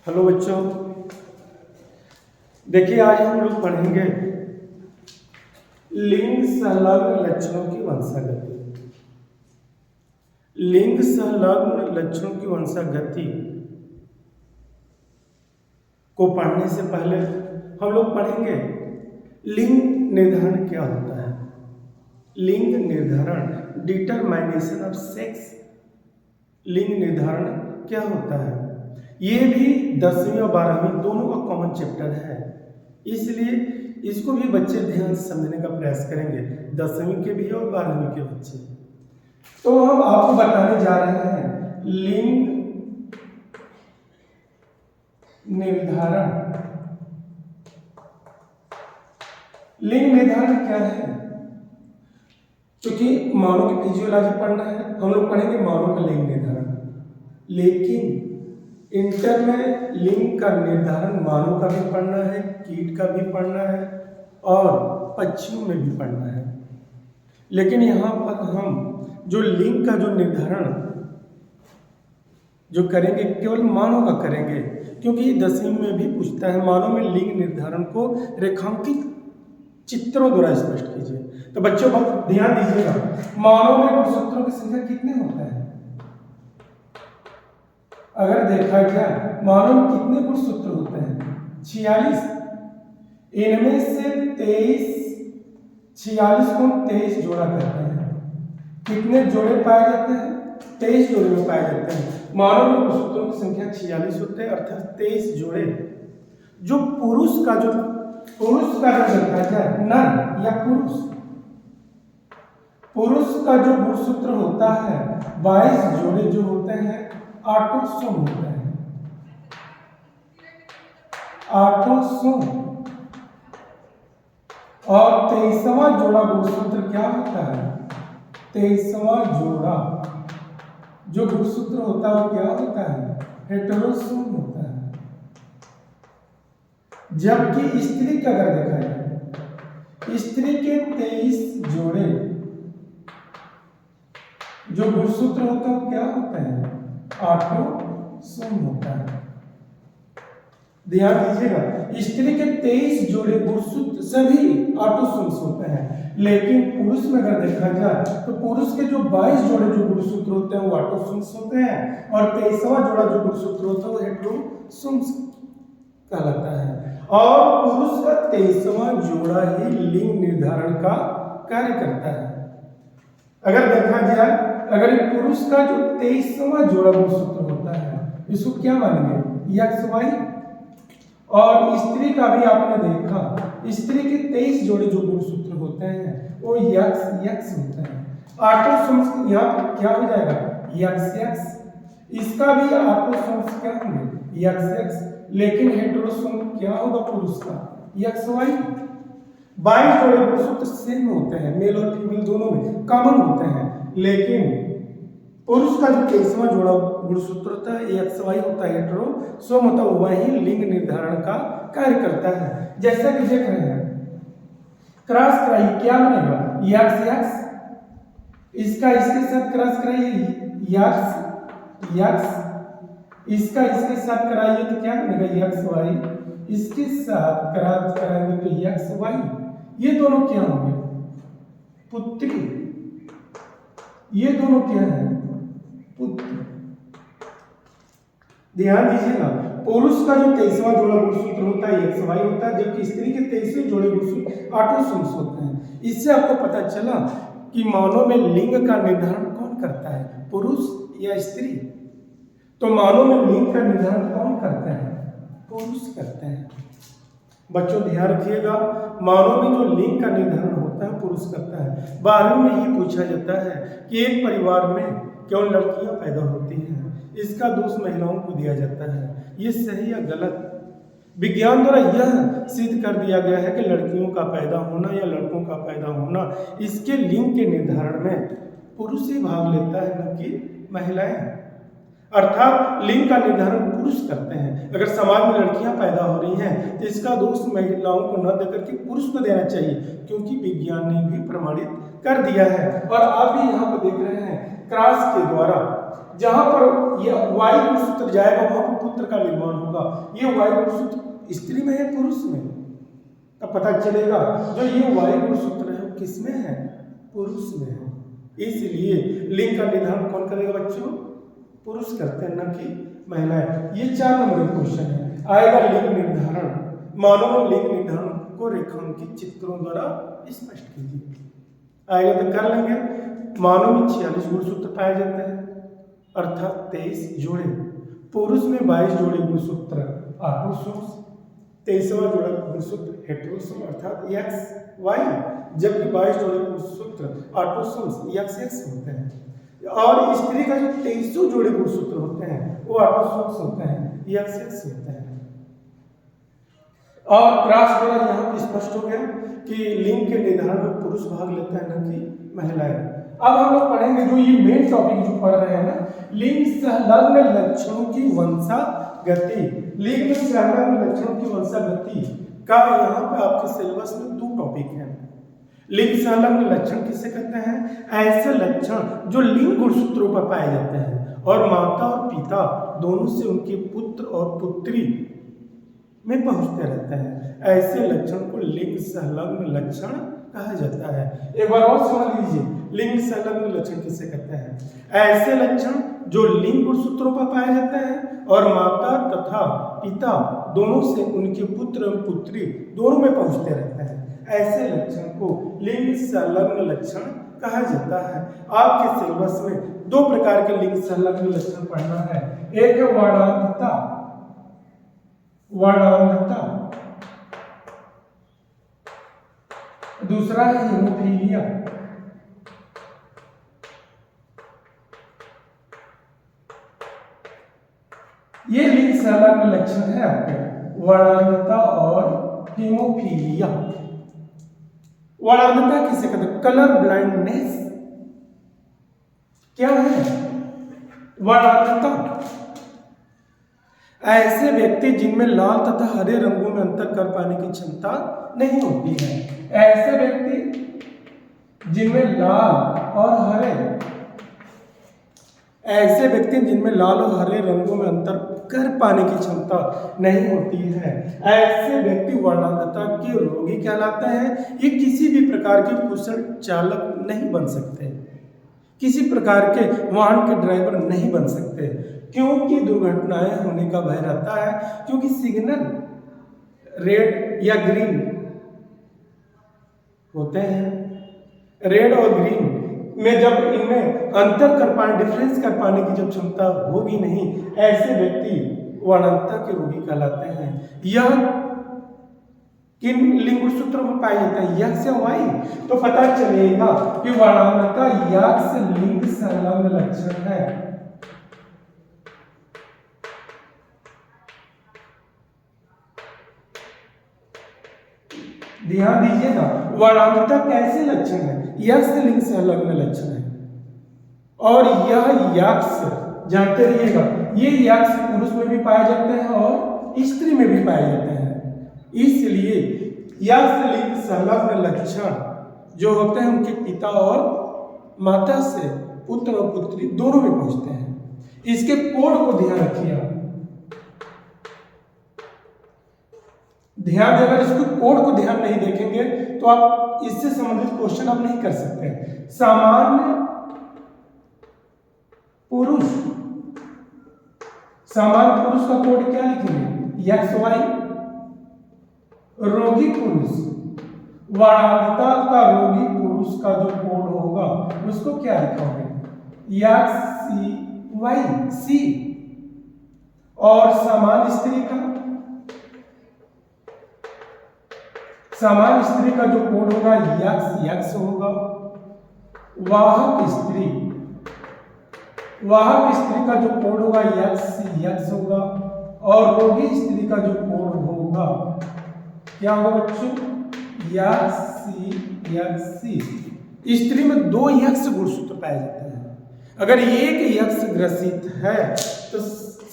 Hello बच्चों, देखिए आज हम लोग पढ़ेंगे लिंग संलग्न लक्षणों की वंशागति। लिंग संलग्न लक्षणों की वंशागति को पढ़ने से पहले हम लोग पढ़ेंगे लिंग निर्धारण क्या होता है। लिंग निर्धारण, डिटरमाइनेशन ऑफ सेक्स, लिंग निर्धारण क्या होता है। ये भी 10वीं और 12वीं दोनों का कॉमन चैप्टर है, इसलिए इसको भी बच्चे ध्यान से समझने का प्रयास करेंगे, 10वीं के भी और 12वीं के बच्चे। तो हम आपको बताने जा रहे हैं लिंग निर्धारण। लिंग निर्धारण क्या है? क्योंकि मानव की फिजियोलॉजी पढ़ना है, हम लोग पढ़ेंगे मानव का लिंग निर्धारण, लेकिन इंटर में लिंग का निर्धारण मानव का भी पढ़ना है, कीट का भी पढ़ना है और पक्षियों में भी पढ़ना है। लेकिन यहाँ पर हम जो लिंग का जो निर्धारण जो करेंगे केवल मानव का करेंगे, क्योंकि 10वीं में भी पूछता है मानव में लिंग निर्धारण को रेखांकित चित्रों द्वारा स्पष्ट कीजिए। तो बच्चों बहुत ध्यान दीजिएगा, मानव में गुणसूत्रों की संख्या कितने होता है? अगर देखा जाए मानव में कितने गुणसूत्र होते हैं? 46। इनमें से 46 को 23 जोड़ा करते हैं। कितने जोड़े पाए जाते हैं? 23 जोड़े में पाए जाते हैं। मानव में गुणसूत्रों की संख्या 46 होते हैं, अर्थात 23 जोड़े। जो पुरुष का जो देखा जाए नर या पुरुष का जो गुणसूत्र होता है 22 जोड़े जो होते हैं ऑटोसोम होता है। ऑटोसोम। और 23वां जोड़ा गुणसूत्र क्या होता है? 23वां जोड़ा जो गुणसूत्र होता है वो क्या होता है? हेटेरोसोम होता है। जबकि स्त्री का अगर देखा जाए, स्त्री के 23 जोड़े जो गुणसूत्र होता है क्या होता है? ऑटोसोम होता है। ध्यान दीजिएगा, स्त्री के 23 जोड़े गुणसूत्र सभी ऑटोसोम्स होते हैं, लेकिन पुरुष में अगर देखा जाए तो पुरुष के जो 22 जोड़े जो गुणसूत्र होते हैं वो ऑटोसोम्स होते हैं, और 23वां जोड़ा जो गुणसूत्र होता है वो हेटेरोसोम्स कहलाता है। और पुरुष का 23वां जोड़ा ही लिंग निर्धारण का कार्य करता है। अगर देखा जाए, अगर पुरुष का जो 23वां जोड़ा गुणसूत्र होता है इसको क्या मानेंगे? XY। और स्त्री का भी आपने देखा, स्त्री के 23 जोड़े जो गुणसूत्र होते हैं वो XX होते हैं। ऑटोसोम्स यहाँ पर क्या हो जाएगा? XX। इसका भी ऑटोसोम्स क्या होंगे? XX। लेकिन हेटेरोसोम क्या होगा पुरुष का? XY। 22 जोड़े गुणसूत्र सेम होते हैं, मेल और फीमेल दोनों में कॉमन होते हैं, लेकिन पुरुष का जो 23वां जोड़ा गुणसूत्र होता है XY होता है, हेटेरोसोम होता है, वही लिंग निर्धारण का कार्य करता है। जैसा कि देख रहे हैं क्रॉस कराइए, क्या बनेगा? XX। इसका इसके साथ क्रॉस कराइए X। इसका इसके साथ कराइए तो क्या बनेगा? XY। इसके साथ क्रॉस कराएंगे तो XY। ये दोनों क्या होंगे? पुत्री। ये दोनों क्या है? पुत्र। ध्यान दीजिएगा, पुरुष का जो 23वां जोड़ा गुणसूत्र होता है XY होता है, जबकि स्त्री के 23वें जोड़े गुणसूत्र ऑटोसोम्स होते हैं। इससे आपको पता चला कि मानव में लिंग का निर्धारण कौन करता है, पुरुष या स्त्री? तो मानव में लिंग का निर्धारण कौन करता है? पुरुष करते हैं। बच्चों ध्यान रखिएगा, मानव में जो लिंग का निर्धारण होता है पुरुष करता है। 12वीं में ही पूछा जाता है कि एक परिवार में केवल लड़कियां पैदा होती हैं, इसका दोष महिलाओं को दिया जाता है। ये सही या गलत? विज्ञान द्वारा यह सिद्ध कर दिया गया है कि लड़कियों का पैदा होना या लड़कों का पैदा होना, इसके लिंग के निर्धारण में पुरुष ही भाग लेता है, न कि महिलाएं। अर्थात लिंग का निर्धारण पुरुष करते हैं। अगर समाज में लड़कियां पैदा हो रही हैं तो इसका दोष महिलाओं को न देकर के पुरुष को देना चाहिए, क्योंकि विज्ञान ने भी प्रमाणित कर दिया है। और आप भी यहाँ पर देख रहे हैं क्रॉस के द्वारा जहां पर ये वाई गुणसूत्र जाएगा वहां पर पुत्र का निर्माण होगा। ये वाई गुणसूत्र स्त्री में है पुरुष में? तब पता चलेगा जो ये वाई गुणसूत्र है वो किसमें है? पुरुष में है। इसलिए लिंग का निर्धारण कौन करेगा बच्चों? पुरुष करते हैं, न कि महिलाएं। ये 4 नंबर का क्वेश्चन है। आएगा लिंग निर्धारण। मानव लिंग निर्धारण को रेखांकित चित्रों द्वारा स्पष्ट कीजिए। आएगा तो कर लेंगे। मानव में 46 गुणसूत्र पाए जाते हैं अर्थात 23 जोड़े। पुरुष में 22 जोड़े गुणसूत्र ऑटोसोम्स, 23वां जोड़ा गुणसूत्र हेटेरोसोम अर्थात एक्स वाई, जबकि 22 जोड़े गुणसूत्र ऑटोसोम्स एक्स एक्स होते हैं। और स्त्री का जो 23 जोड़े गुणसूत्र होते हैं वो ऑटोसोम्स होते हैं, एक्स एक्स होते हैं। और क्रॉस द्वारा यहाँ पे स्पष्ट हो गया कि लिंग के निर्धारण में पुरुष भाग लेता है, न कि महिलाएं। अब हम लोग पढ़ेंगे जो ये मेन टॉपिक जो पढ़ रहे हैं ना, लिंग संलग्न लक्षणों की वंशागति। लिंग में संलग्न लक्षणों की वंशागति का यहाँ पे आपके सिलेबस में 2 टॉपिक हैं। लिंग संलग्न लक्षण किसे कहते हैं? ऐसे लक्षण जो लिंग गुणसूत्रों पर पाए जाते हैं और माता और पिता दोनों से उनके पुत्र और पुत्री में पहुंचते रहते हैं। ऐसे लक्षण को लिंग संलग्न लक्षण कहा जाता है। एक बार और समझ लीजिए, लिंग संलग्न लक्षण किसे कहते हैं? ऐसे लक्षण जो लिंग गुणसूत्रों पर पाए जाते हैं और माता तथा पिता दोनों से उनके पुत्र एवं पुत्री दोनों में पहुंचते रहते हैं। ऐसे लक्षण को लिंग संलग्न लक्षण कहा जाता है। आपके सिलेबस में 2 प्रकार के लिंग संलग्न लक्षण पढ़ना है। एक है वर्णांधता, दूसरा है हीमोफीलिया। ये लिंग संलग्न लक्षण है आपके, वर्णांधता और हीमोफीलिया। वर्णांधता किसे कहते हैं? Colour blindness. क्या है वर्णांधता? ऐसे व्यक्ति जिनमें लाल तथा हरे रंगों में अंतर कर पाने की क्षमता नहीं होती है। ऐसे व्यक्ति जिनमें लाल और हरे रंगों में अंतर कर पाने की क्षमता नहीं होती है, ऐसे व्यक्ति वर्णांधता के रोगी कहलाते हैं। ये किसी भी प्रकार के कुशल चालक नहीं बन सकते, किसी प्रकार के वाहन के ड्राइवर नहीं बन सकते, क्योंकि दुर्घटनाएं होने का भय रहता है। क्योंकि सिग्नल रेड या ग्रीन होते हैं, रेड और ग्रीन में जब इनमें अंतर कर पाने, डिफरेंस कर पाने की जब क्षमता होगी नहीं, ऐसे व्यक्ति वर्णांधता के रोगी कहलाते हैं। यह किन लिंग गुणसूत्रों में पाए जाते हैं? यक्स या वाई। तो पता चलेगा कि वर्णांधता यक्स लिंग संलग्न लक्षण है। ध्यान दीजिएगा, वर्णांधता कैसे लक्षण है? यक्स लिंग संलग्न लक्षण है। और यह यक्स जानते रहिएगा, ये यक्स पुरुष में भी पाए जाते हैं और स्त्री में भी पाए जाते हैं। इसलिए यक्स लिंग संलग्न लक्षण जो होते हैं उनके पिता और माता से पुत्र और पुत्री दोनों में पहुंचते हैं। इसके कोड को ध्यान रखिए। ध्यान देकर इसको कोड को ध्यान नहीं देखेंगे तो आप इससे संबंधित क्वेश्चन आप नहीं कर सकते। सामान्य पुरुष का कोड क्या लिखेंगे? X Y. रोगी पुरुष, वर्णांधता का रोगी पुरुष का जो कोड होगा उसको क्या लिखोगे? एक्स सी वाई सी। और सामान्य स्त्री का जो कोड होगा यक्स यक्स होगा। वाहक स्त्री का जो कोड होगा यक्स यक्स होगा। और रोगी स्त्री का जो कोड होगा क्या होगा बच्चों? यक्स सी। स्त्री में 2 यक्स गुणसूत्र पाए जाते हैं। अगर एक यक्स ग्रसित है तो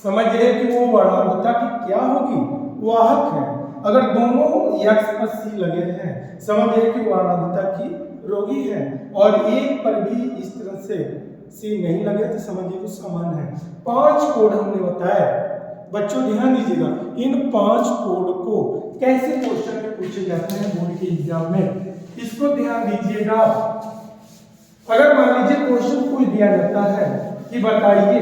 समझिए कि वो वर्णांधता की क्या होगी? वाहक है। अगर दोनों यक्स पर सी लगे हैं समझिए कि वर्णांधता की रोगी है। और एक पर भी इस तरह से सी नहीं लगे तो समझिए वो समान है। 5 कोड हमने बताया। बच्चों ध्यान दीजिएगा, इन 5 कोड को कैसे क्वेश्चन में पूछे जाते हैं बोर्ड के एग्जाम में, इसको ध्यान दीजिएगा। अगर मान लीजिए क्वेश्चन पूछ दिया जाता है कि बताइए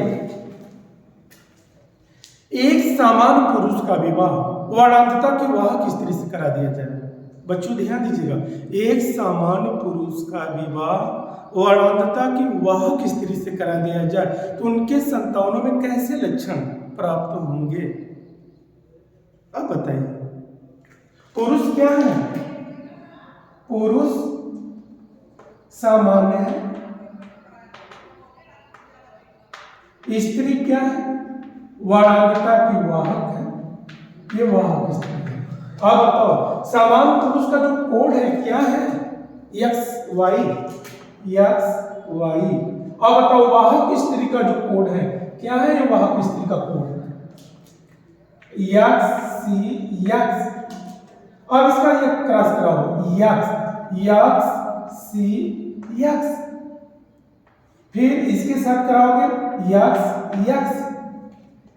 एक सामान्य पुरुष का विवाह वर्णांतता की वाहक स्त्री से करा दिया जाए। बच्चों ध्यान दीजिएगा, एक सामान्य पुरुष का विवाह वर्णांतता की वाहक स्त्री से करा दिया जाए तो उनके संतानों में कैसे लक्षण प्राप्त होंगे? अब बताइए, पुरुष क्या है? पुरुष सामान्य है, स्त्री क्या है? वर्णांतता की वाहक है, ये वाहक स्त्री है। अब बताओ समान पुरुष का जो कोड है क्या है? X Y. अब बताओ वाहक स्त्री का जो कोड है क्या है? ये वाहक स्त्री का कोड है एक्स सी एक्स। अब इसका ये क्रॉस कराओ एक्स सी एक्स, फिर इसके साथ कराओगे एक्स,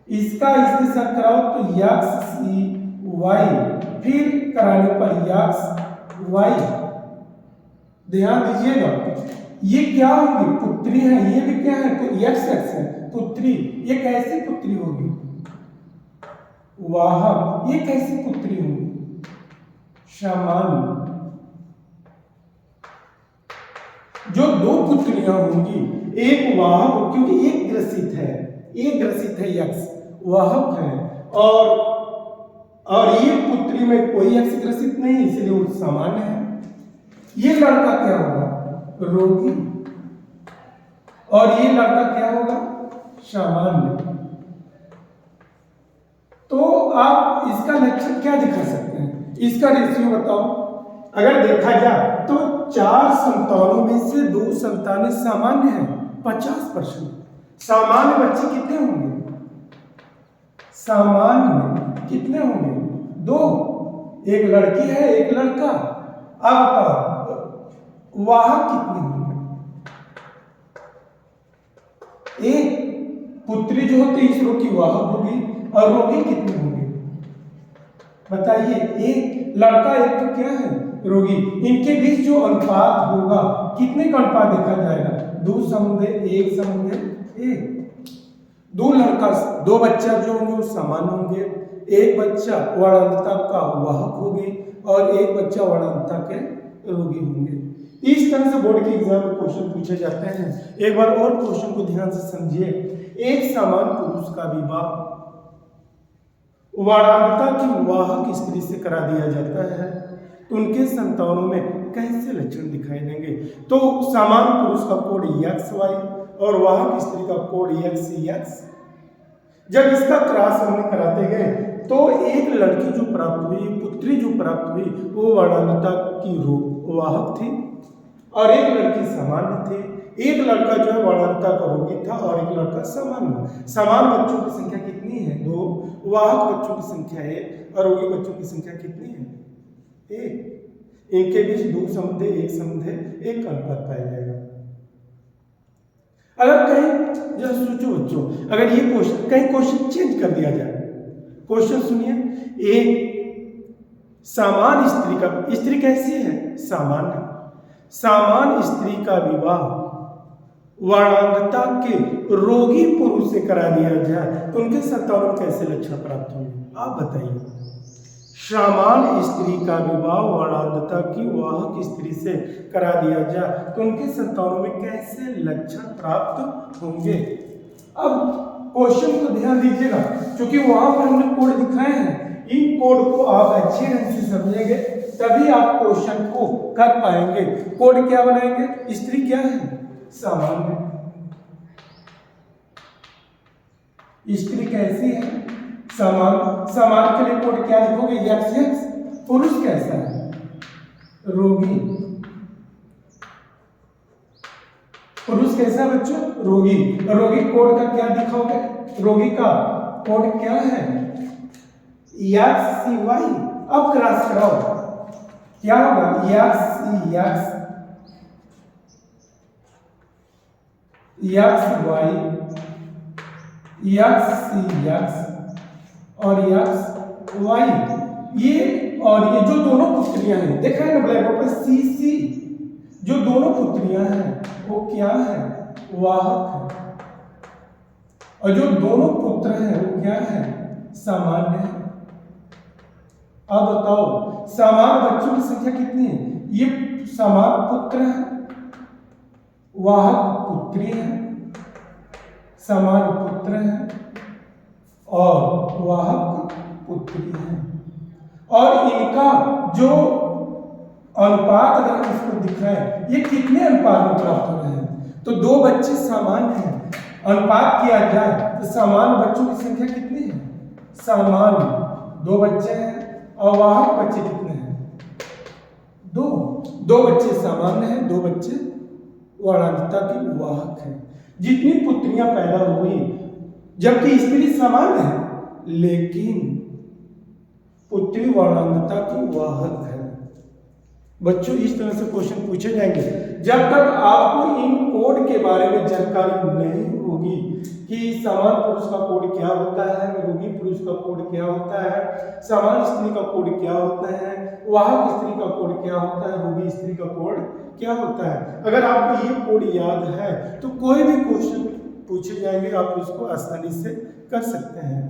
इसका इसके साथ कराओ तो एक्स सी वाई, फिर कराने पर एक्स वाई। ध्यान दीजिएगा, ये क्या होगी? पुत्री है, ये भी क्या है? तो एक्स है, पुत्री। ये कैसे पुत्री होगी? वाहक। ये कैसे पुत्री होगी? सामान्य। जो 2 पुत्रियां होंगी, एक वाहक, क्योंकि एक ग्रसित है एक्स वाहक है, और ये पुत्री में कोई एक्स ग्रसित नहीं, इसलिए वो सामान्य है। ये लड़का क्या होगा? रोगी, और ये लड़का क्या होगा? सामान्य। तो आप इसका लक्षण क्या दिखा सकते हैं? इसका रेशियो बताओ। अगर देखा जाए तो 4 संतानों में से 2 संतानें सामान्य हैं, 50%। सामान्य बच्चे कितने होंगे? सामान्य कितने होंगे? 2, एक लड़की है एक लड़का। अब बताओ वाहक कितने होंगे? 1। पुत्री जो होती है इस रोग की वाहक होगी, और रोगी कितने होंगे? बताइए। 1 लड़का, 1 तो क्या है? रोगी। इनके बीच जो अनुपात होगा, कितने का अनुपात देखा जाएगा? 2:1:1। 2 बच्चा जो होंगे वो समान होंगे, एक बच्चा वर्णांतता का वाहक होगी और एक बच्चा वर्णांतता के रोगी होंगे। इस तरह से बोर्ड के एग्जाम में क्वेश्चन पूछे जाते हैं। एक बार और क्वेश्चन को ध्यान से समझिए। एक समान पुरुष का विवाह वर्णांतता की वाहक स्त्री से करा दिया जाता है तो उनके संतानों में कैसे लक्षण दिखाई देंगे? तो समान पुरुष का कोड एक्स वाई और वाहक स्त्री का कोड एक्स एक्स। जब इसका क्रॉस हमने कराते गए तो एक लड़की जो प्राप्त हुई, पुत्री जो प्राप्त हुई, वो वर्णांतता की वाहक थी और एक लड़की सामान्य थी। एक लड़का जो है वर्णांतता का रोगी था और एक लड़का सामान्य। समान बच्चों की संख्या कितनी है? 2। वाहक बच्चों की संख्या 1 और रोगी बच्चों की संख्या कितनी है? 1। इनके बीच 2 संबंध है, 1 संबंध है, 1 का अनुपात पाया जाएगा। अगर कहीं जरा सोचो बच्चों, अगर ये क्वेश्चन कहीं क्वेश्चन चेंज कर दिया जाए। क्वेश्चन सुनिए, एक समान स्त्री का, स्त्री कैसी है? सामान्य। समान स्त्री का विवाह वर्णांतता के रोगी पुरुष से करा दिया जाए तो उनके संतानों में कैसे लक्षण प्राप्त होंगे? आप बताइए। समान स्त्री का विवाह वर्णांतता की वाहक स्त्री से करा दिया जाए तो उनके संतानों में कैसे लक्षण प्राप्त होंगे? अब क्वेश्चन को ध्यान दीजिएगा, क्योंकि वहां पर हमने कोड दिखाए हैं। इन कोड को आप अच्छे ढंग से समझेंगे तभी आप क्वेश्चन को कर पाएंगे। कोड क्या बनाएंगे? स्त्री क्या है? सामान्य। स्त्री कैसी है? समान। समान के लिए कोड क्या लिखोगे? X x. पुरुष कैसा है? रोगी। पुरुष कैसा बच्चों? रोगी। रोगी कोड का क्या दिखाओगे? रोगी का कोड क्या है? एक्स सी वाई। अब क्रॉस कराओ, क्या होगा? एक्स सी एक्स, यक्स वाई, यक्स सी यक्स और यक्स वाई, ये और ये जो दोनों पुत्रियां हैं, देखा है ना ब्लैक बोर्ड पर सी सी, जो दोनों पुत्रियां हैं वो क्या है, वाहक है, और जो दोनों पुत्र हैं वो क्या है, सामान्य है। अब बताओ समान बच्चों की संख्या कितनी है, ये समान पुत्र है, वाहक पुत्री है, समान पुत्र है और वाहक पुत्री है, और इनका जो अनुपात अगर हम इसको दिखाएं, ये कितने अनुपात में प्राप्त हो रहे हैं, तो दो बच्चे सामान्य हैं, अनुपात किया जाए तो समान बच्चों की संख्या कितनी है, समान दो बच्चे हैं और वाहक बच्चे कितने हैं, दो बच्चे सामान्य हैं, दो बच्चे वर्णांतता की वाहक है। जितनी पुत्रियां पैदा हुई, जबकि स्त्री समान है लेकिन पुत्री वर्णांतता की वाहक है। बच्चों इस तरह से क्वेश्चन पूछे जाएंगे। जब तक आपको इन कोड के बारे में जानकारी नहीं होगी कि समान पुरुष का कोड क्या होता है, रोगी पुरुष का कोड क्या होता है, समान स्त्री का कोड क्या होता है, वाहक स्त्री का कोड क्या होता है, रोगी स्त्री का कोड क्या होता है, अगर आपको ये कोड याद है तो कोई भी क्वेश्चन पूछे जाएंगे आप उसको आसानी से कर सकते हैं।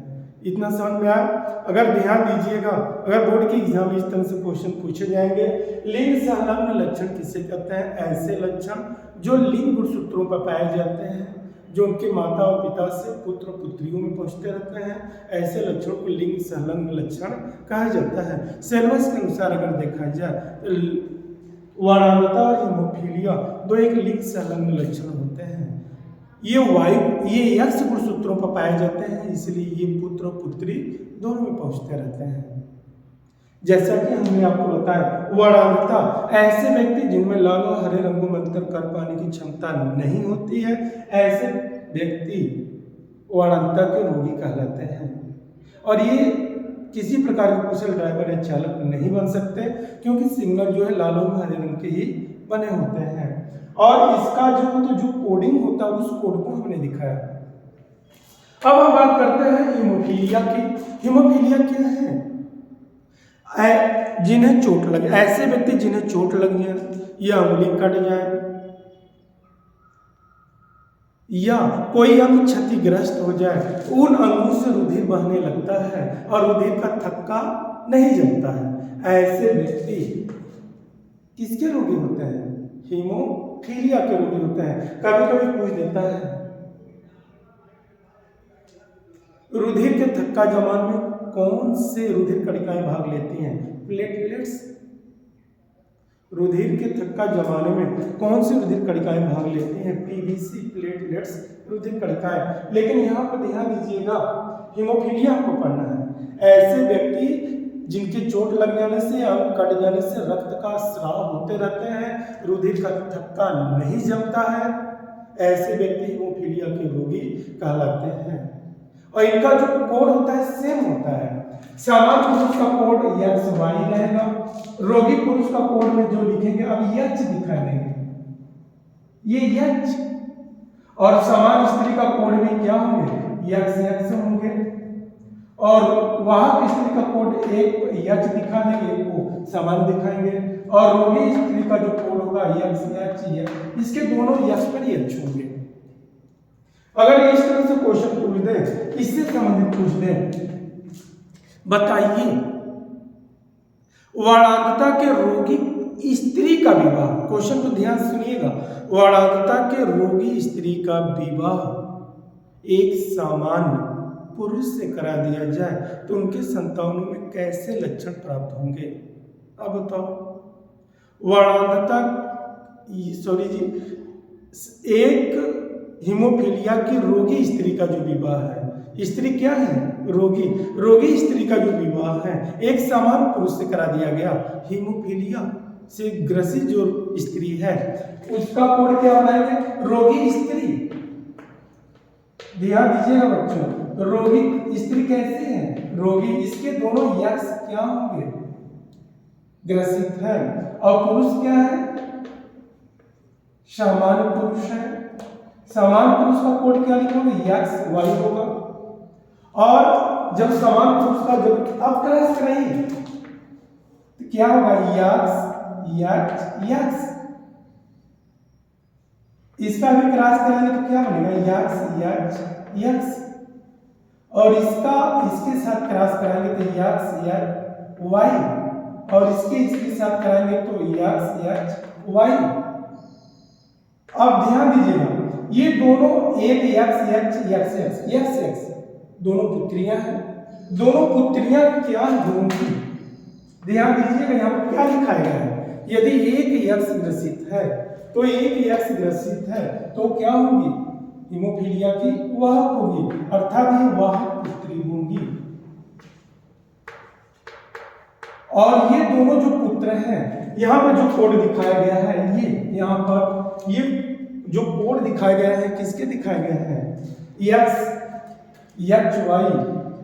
इतना समझ में आया। अगर ध्यान दीजिएगा, अगर बोर्ड के एग्जाम में इस तरह से क्वेश्चन पूछे जाएंगे, लिंग संलग्न लक्षण किसे कहते हैं, ऐसे लक्षण जो लिंग गुणसूत्रों पर पाए जाते हैं, जो उनके माता और पिता से पुत्र पुत्रियों में पहुंचते रहते हैं, ऐसे लक्षणों को लिंग संलग्न लक्षण कहा जाता है। सिलेबस के अनुसार अगर देखा जाए तो वर्णांतता और हीमोफीलिया दो एक लिंग संलग्न लक्षण होते हैं। ये यक्ष गुणसूत्रों पर पाए जाते हैं, इसलिए ये पुत्र और पुत्री दोनों में पहुंचते रहते हैं। जैसा कि हमने आपको बताया, वर्णांतता ऐसे व्यक्ति जिनमें लाल और हरे रंगों में अंतर कर पाने की क्षमता नहीं होती है, ऐसे व्यक्ति वर्णांतता के रोगी कहलाते हैं। और ये किसी प्रकार के कुशल ड्राइवर या चालक नहीं बन सकते, क्योंकि सिग्नल जो है लाल और हरे रंग के ही बने होते हैं। और इसका जो कोडिंग होता है उस कोड को हमने दिखाया। अब हम बात करते हैं हीमोफीलिया की। हीमोफीलिया क्या है, जिन्हें चोट लगे, ऐसे व्यक्ति जिन्हें चोट लग जाए या उंगली कट जाए या कोई अंग क्षतिग्रस्त हो जाए, उन अंगों से रुधिर बहने लगता है और रुधिर का थक्का नहीं जमता है, ऐसे व्यक्ति किसके रोगी होते हैं, हीमोफीलिया के रोगी होते हैं। कभी कभी पूछ देता है रुधिर के थक्का जमान में कौन से रुधिर कणिकाएं भाग लेती हैं, प्लेटलेट्स। रुधिर के थक्का जमाने में कौन सी रुधिर कणिकाएं भाग लेती हैं, पीबीसी प्लेटलेट्स रुधिर कणिकाएं। लेकिन यहाँ पर ध्यान दीजिएगा, हीमोफीलिया को पढ़ना है। ऐसे व्यक्ति जिनके चोट लग जाने से, अंग कट जाने से रक्त का स्राव होते रहते हैं, रुधिर का थक्का नहीं जमता है, ऐसे व्यक्ति हीमोफीलिया के रोगी कहलाते हैं। और इनका जो कोड होता है सेम होता है। सामान्य पुरुष का कोड XY रहेगा, रोगी पुरुष का कोड में जो लिखेंगे अब H दिखा देंगे, ये H। और समान स्त्री का कोड में क्या होंगे, XX होंगे। और वाहक स्त्री का कोड एक H दिखा देंगे, एक को समान दिखाएंगे। और रोगी स्त्री का जो कोड होगा XH, इसके दोनों H पर H होंगे। अगर इस तरह से क्वेश्चन पूछ दे, इससे संबंधित पूछ दे, बताइए वर्णांतता के रोगी स्त्री का विवाह, क्वेश्चन को ध्यान सुनिएगा, वर्णांतता के रोगी स्त्री का विवाह एक सामान्य पुरुष से करा दिया जाए तो उनके संतानों में कैसे लक्षण प्राप्त होंगे। अब बताओ, वर्णांतता एक हीमोफीलिया की रोगी स्त्री का जो विवाह है, स्त्री क्या है, रोगी स्त्री का जो विवाह है एक समान पुरुष से करा दिया गया, हीमोफीलिया से ग्रसित जो स्त्री है उसका कोड क्या बनाएंगे, रोगी स्त्री। ध्यान दीजिएगा बच्चों, रोगी स्त्री कैसे है, रोगी, इसके दोनों यक्ष क्या होंगे, ग्रसित है। और पुरुष क्या है, सामान्य पुरुष है। समान पुरुष का कोड क्या लिखोगे, यक्स वाई होगा। और जब समान पुरुष का जब अब क्रॉस कराइए तो क्या होगा, यक्स यक्स यक्स। इसका भी क्रॉस कराएंगे तो क्या बनेगा, यक्स यक्स यक्स। और इसका इसके साथ क्रॉस कराएंगे तो यक्स यक्स वाई, और इसके साथ कराएंगे तो यक्स यक्स वाई। अब ध्यान दीजिएगा, ये दोनों एक x x x x x x दोनों पुत्रियां हैं। दोनों पुत्रियां क्या होंगी, ध्यान दीजिएगा यहाँ पर क्या लिखा गया है। यदि एक यक्स ग्रसित है तो एक यक्स ग्रसित है तो क्या होगी, हीमोफीलिया की वाहक होगी, अर्थात ये वाहक पुत्री होंगी। और ये दोनों जो पुत्र हैं, यहाँ पर जो कोड दिखाया गया है, ये यहाँ पर ये जो कोड दिखाए गए हैं किसके दिखाए गए हैं, यक्स यक्स वाई।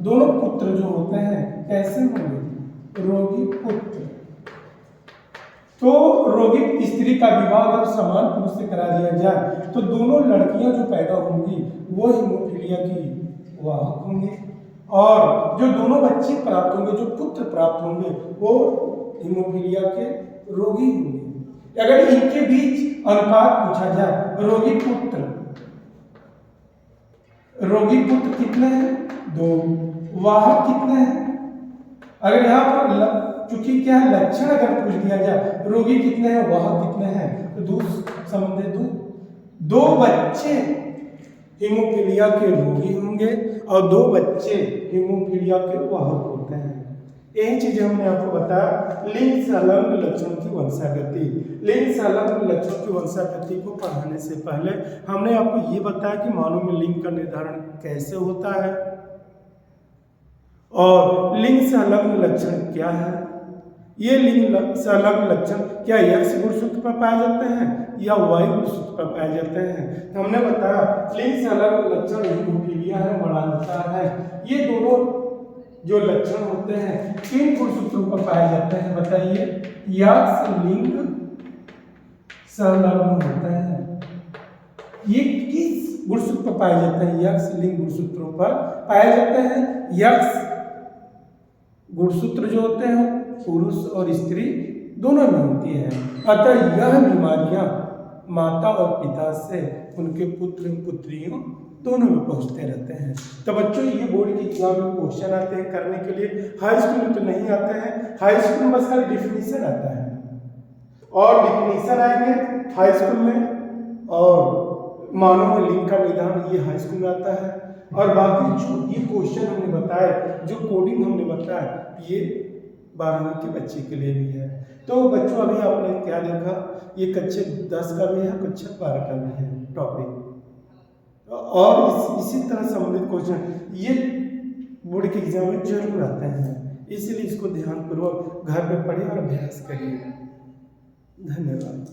दोनों पुत्र जो होते हैं कैसे होंगे, रोगी पुत्र। तो रोगी स्त्री का विवाह अगर समान पुरुष से करा दिया जाए तो दोनों लड़कियां जो पैदा होंगी वो हीमोफीलिया की वाहक होंगी, और जो दोनों बच्चे प्राप्त होंगे, जो पुत्र प्राप्त होंगे, वो हीमोफीलिया के रोगी होंगे। अगर इनके बीच अनुपात पूछा जाए, रोगी पुत्र कितने हैं, 2, वाहक कितने हैं। अगर यहाँ पर चूंकि क्या है, लक्षण अगर पूछ दिया जाए, रोगी कितने हैं, वाहक कितने हैं, तो संबंधित 2 बच्चे हीमोफीलिया के रोगी होंगे और 2 बच्चे हीमोफीलिया के वाहक होते हैं। यही चीजें हमने आपको बताया लिंग संलग्न लक्षणों की वंशागति। लिंग संलग्न लक्षणों की वंशागति को पढ़ाने से पहले हमने आपको ये बताया कि मानव में लिंग का निर्धारण कैसे होता है और लिंग संलग्न लक्षण क्या है। ये लिंग संलग्न लक्षण क्या एक्स गुणसूत्र पर पाए जाते हैं या वाई गुणसूत्र पर पाए जाते हैं। हमने बताया लिंग संलग्न लक्षण हीमोफीलिया है, मलानता है, ये दोनों जो लक्षण होते हैं किन गुणसूत्रों पर पाए जाते हैं, बताइए। यक्स लिंग संलग्न होते हैं, ये किस गुणसूत्र पर पाए जाते हैं, यक्स लिंग गुणसूत्रों पर पाए जाते हैं। यक्स गुणसूत्र जो होते हैं पुरुष और स्त्री दोनों में होती है, अतः यह बीमारियां माता और पिता से उनके पुत्र पुत्रियों दोनों में पहुंचते रहते हैं। तो बच्चों ये बोर्ड की एग्जाम में क्वेश्चन आते हैं करने के लिए, हाई स्कूल में तो नहीं आते हैं। हाई स्कूल में बस खाली डिफिनीशन आता है और डिफिनीशन आएंगे हाई स्कूल में, और मानव में लिंग का निर्धारण ये हाई स्कूल में आता है, और बाकी जो ये क्वेश्चन हमने बताए, जो कोडिंग हमने बताया, ये 12वीं के बच्चे के लिए भी है। तो बच्चों अभी आपने क्या देखा, ये कक्षा 10 का भी है, कक्षा 12 का भी है टॉपिक, और इसी तरह संबंधित क्वेश्चन ये बोर्ड के एग्जाम में जरूर आते हैं, इसलिए इसको ध्यानपूर्वक घर में पढ़िए और अभ्यास करिए। धन्यवाद।